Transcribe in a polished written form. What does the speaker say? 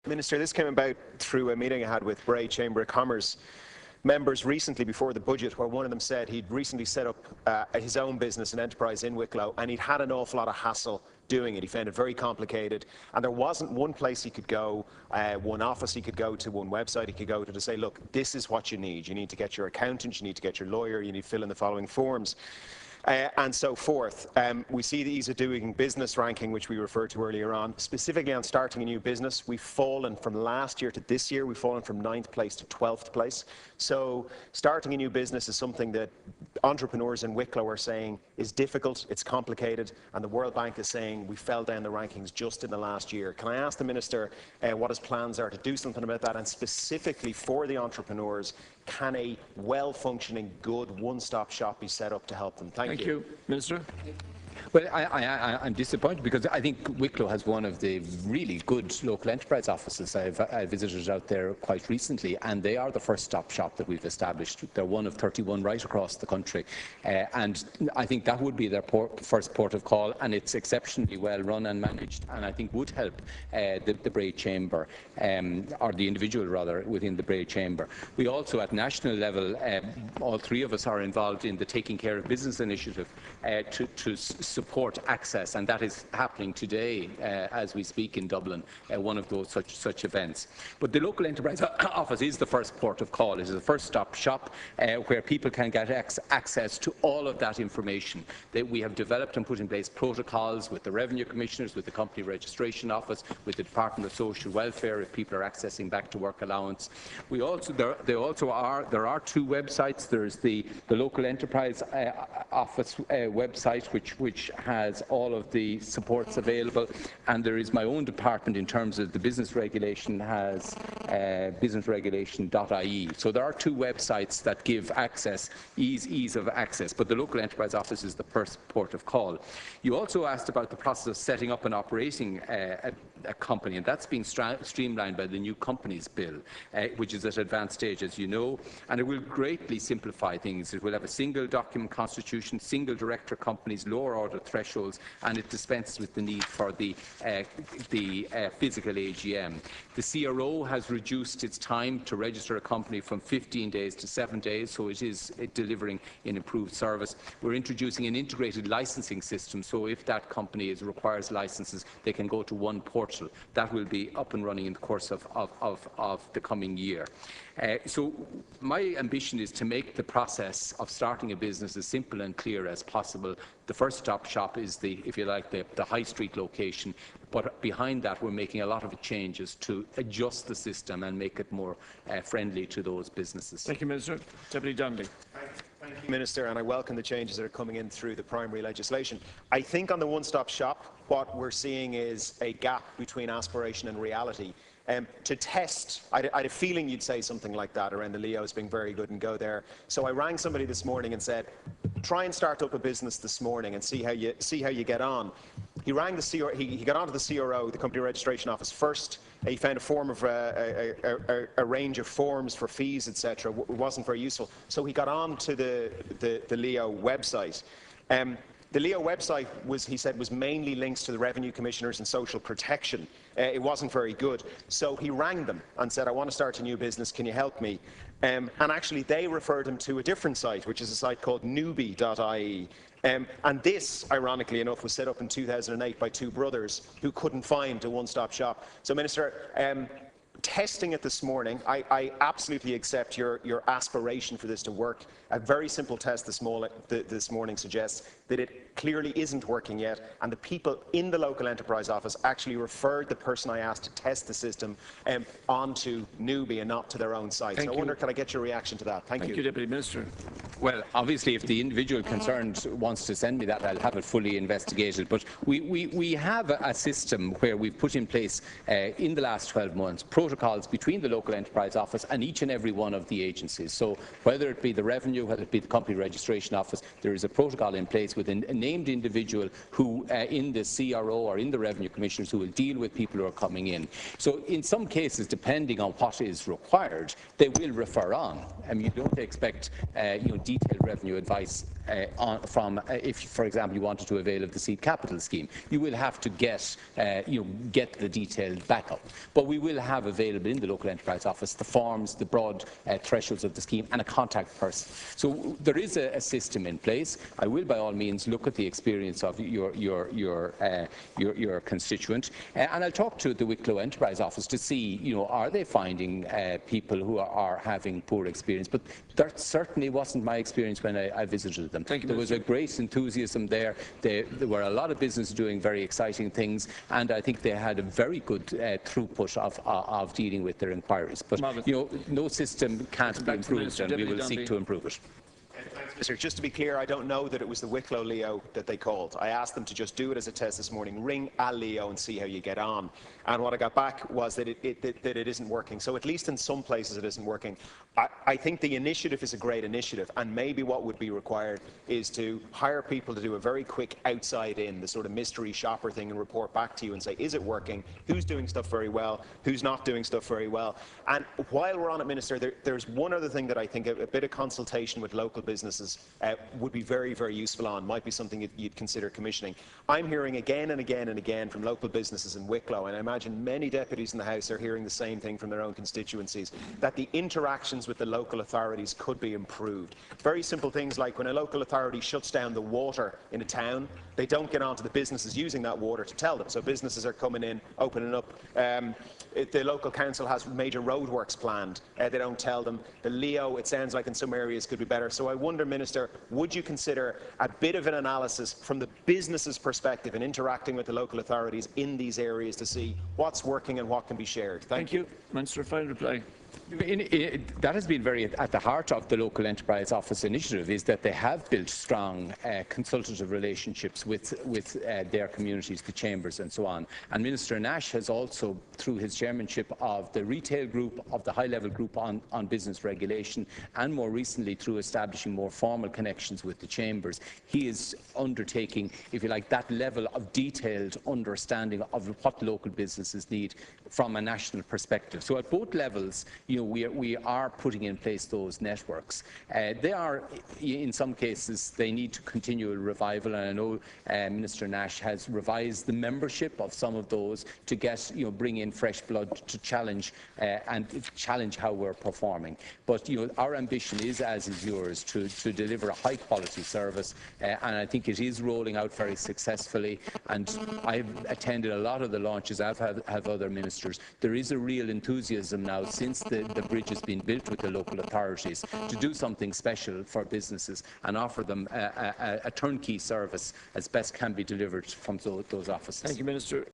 Minister, this came about through a meeting I had with Bray Chamber of Commerce members recently before the budget, where one of them said he'd recently set up his own business, an enterprise in Wicklow, and he'd had an awful lot of hassle doing it. He found it very complicated, and there wasn't one place he could go, one office he could go to, one website he could go to say, look, this is what you need. You need to get your accountant, you need to get your lawyer, you need to fill in the following forms. And so forth. We see the ease of doing business ranking, which we referred to earlier on. Specifically on starting a new business, we've fallen from last year to this year, we've fallen from 9th place to 12th place. So starting a new business is something that entrepreneurs in Wicklow are saying is difficult, it's complicated, and the World Bank is saying we fell down the rankings just in the last year. Can I ask the Minister what his plans are to do something about that, and specifically for the entrepreneurs, can a well-functioning, good one-stop shop be set up to help them? Thank you. Minister. Well, I'm disappointed because I think Wicklow has one of the really good local enterprise offices. I visited out there quite recently, and they are the first stop shop that we've established. They're one of 31 right across the country, and I think that would be their first port of call, and it's exceptionally well run and managed, and I think would help the Bray Chamber, or the individual rather, within the Bray Chamber. We also, at national level, all three of us are involved in the Taking Care of Business initiative to support access, and that is happening today as we speak in Dublin, one of those such events. But the local enterprise office is the first port of call. It is the first stop shop where people can get access to all of that information. We have developed and put in place protocols with the Revenue Commissioners, with the Company Registration Office, with the Department of Social Welfare if people are accessing back to work allowance. We also there are two websites. There's the local enterprise office website, which has all of the supports available, and there is my own department in terms of the business regulation, has businessregulation.ie. So there are two websites that give access, ease of access, but the local enterprise office is the first port of call. You also asked about the process of setting up and operating a company, and that's being streamlined by the new companies bill, which is at advanced stage, as you know, and it will greatly simplify things. It will have a single document constitution, single director companies, lower order thresholds, and it dispenses with the need for the physical AGM. The CRO has reduced its time to register a company from 15 days to 7 days, so it is delivering an improved service. We're introducing an integrated licensing system, so if that company requires licenses, they can go to one portal. That will be up and running in the course of the coming year. So my ambition is to make the process of starting a business as simple and clear as possible. The first stop shop is if you like, the high street location, but behind that we're making a lot of changes to adjust the system and make it more friendly to those businesses. Thank you, Minister. Deputy Donnelly. Thank you, Minister, and I welcome the changes that are coming in through the primary legislation. I think on the one-stop shop, what we're seeing is a gap between aspiration and reality. To test, I had a feeling you'd say something like that around the Leos being very good and go there. So I rang somebody this morning and said, try and start up a business this morning and see how you get on. He rang the CRO, he got onto the CRO, the Company Registration Office first. He found a form of a range of forms for fees, etc. It wasn't very useful. So he got on to the Leo website. The Leo website he said, was mainly links to the Revenue Commissioners and Social Protection. It wasn't very good. So he rang them and said, I want to start a new business, can you help me? And actually they referred him to a different site, which is a site called newbie.ie. And this, ironically enough, was set up in 2008 by two brothers who couldn't find a one-stop shop. So, Minister, testing it this morning, I absolutely accept your aspiration for this to work. A very simple test this morning suggests that it clearly isn't working yet, and the people in the local enterprise office actually referred the person I asked to test the system onto Newbie and not to their own site. So I wonder, can I get your reaction to that? Thank you. Thank you, Deputy Minister. Well, obviously, if the individual concerned wants to send me that, I'll have it fully investigated. But we have a system where we've put in place in the last 12 months protocols between the local enterprise office and each and every one of the agencies. So whether it be the Revenue, whether it be the Company Registration Office, there is a protocol in place with a named individual who in the CRO or in the Revenue Commissioners who will deal with people who are coming in. So in some cases, depending on what is required, they will refer on. I mean, you don't expect detailed revenue advice if, for example, you wanted to avail of the seed capital scheme. You will have to get the detailed backup. But we will have available in the local enterprise office the forms, the broad thresholds of the scheme, and a contact person. So there is a system in place. I will, by all means, look at the experience of your constituent, and I'll talk to the Wicklow Enterprise Office to see, are they finding people who are having poor experience? But that certainly wasn't my experience when I visited them. There was a great enthusiasm there. There were a lot of business doing very exciting things, and I think they had a very good throughput of dealing with their inquiries. But no system can't be improved, and we will seek to improve it. Minister, just to be clear, I don't know that it was the Wicklow Leo that they called. I asked them to just do it as a test this morning. Ring a Leo and see how you get on. And what I got back was that it isn't working. So at least in some places it isn't working. I think the initiative is a great initiative, and maybe what would be required is to hire people to do a very quick outside-in, the sort of mystery shopper thing, and report back to you and say, is it working? Who's doing stuff very well? Who's not doing stuff very well? And while we're on it, Minister, there's one other thing that I think a bit of consultation with local businesses would be very, very useful on, might be something you'd consider commissioning. I'm hearing again and again and again from local businesses in Wicklow, and I imagine many deputies in the House are hearing the same thing from their own constituencies, that the interactions with the local authorities could be improved. Very simple things like when a local authority shuts down the water in a town, they don't get onto the businesses using that water to tell them. So businesses are coming in, opening up. The local council has major roadworks planned. They don't tell them. The Leo, it sounds like in some areas could be better. So I wonder, Minister, would you consider a bit of an analysis from the business's perspective in interacting with the local authorities in these areas to see what's working and what can be shared? Thank you. Minister, final reply. That has been very at the heart of the local enterprise office initiative, is that they have built strong consultative relationships with their communities, the chambers and so on. And Minister Nash has also, through his chairmanship of the retail group, of the high-level group on business regulation, and more recently through establishing more formal connections with the chambers, he is undertaking, if you like, that level of detailed understanding of what local businesses need from a national perspective. So at both levels, we are putting in place those networks. They are, in some cases, they need to continue a revival, and I know Minister Nash has revised the membership of some of those to get, bring in fresh blood to challenge how we're performing. But our ambition is, as is yours, to deliver a high-quality service, and I think it is rolling out very successfully. And I've attended a lot of the launches. Have other ministers. There is a real enthusiasm now, since the bridge has been built with the local authorities, to do something special for businesses and offer them a turnkey service as best can be delivered from those offices. Thank you, Minister.